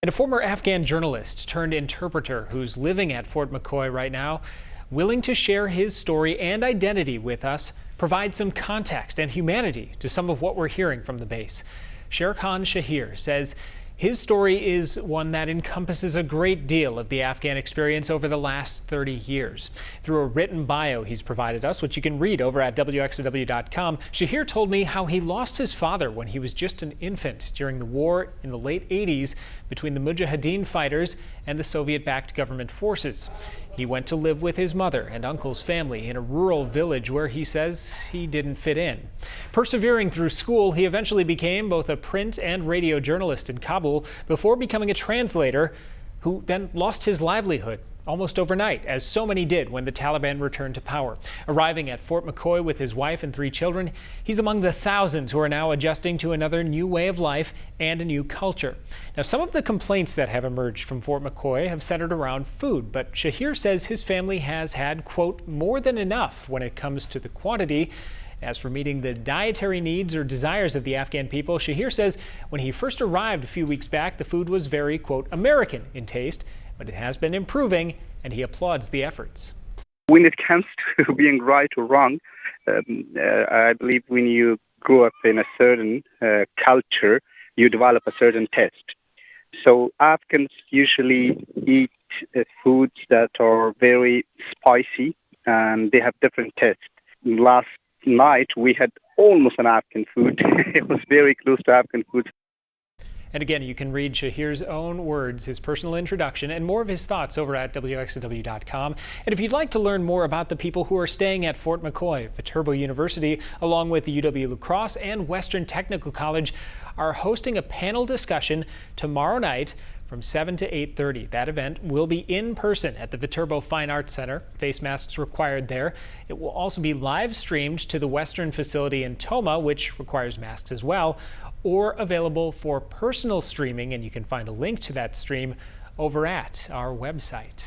And a former Afghan journalist turned interpreter who's living at Fort McCoy right now, willing to share his story and identity with us, provide some context and humanity to some of what we're hearing from the base. Sherkhan Shahir says his story is one that encompasses a great deal of the Afghan experience over the last 30 years. Through a written bio he's provided us, which you can read over at WXOW.com, Shahir told me how he lost his father when he was just an infant during the war in the late 80s between the Mujahideen fighters and the Soviet-backed government forces. He went to live with his mother and uncle's family in a rural village where he says he didn't fit in. Persevering through school, he eventually became both a print and radio journalist in Kabul before becoming a translator, who then lost his livelihood almost overnight, as so many did when the Taliban returned to power. Arriving at Fort McCoy with his wife and 3 children, he's among the thousands who are now adjusting to another new way of life and a new culture. Now, some of the complaints that have emerged from Fort McCoy have centered around food, but Shahir says his family has had, quote, more than enough when it comes to the quantity. As for meeting the dietary needs or desires of the Afghan people, Shahir says when he first arrived a few weeks back, the food was very, quote, American in taste, but it has been improving, and he applauds the efforts. When it comes to being right or wrong, I believe when you grow up in a certain culture, you develop a certain taste. So Afghans usually eat foods that are very spicy, and they have different tastes. Last night, we had almost an Afghan food. It was very close to Afghan food. And again, you can read Shahir's own words, his personal introduction, and more of his thoughts over at WXOW.com. And if you'd like to learn more about the people who are staying at Fort McCoy, Viterbo University, along with the UW-La Crosse and Western Technical College, are hosting a panel discussion tomorrow night from 7 to 8:30. That event will be in person at the Viterbo Fine Arts Center. Face masks required there. It will also be live streamed to the Western facility in Tomah, which requires masks as well, or available for personal streaming, and you can find a link to that stream over at our website.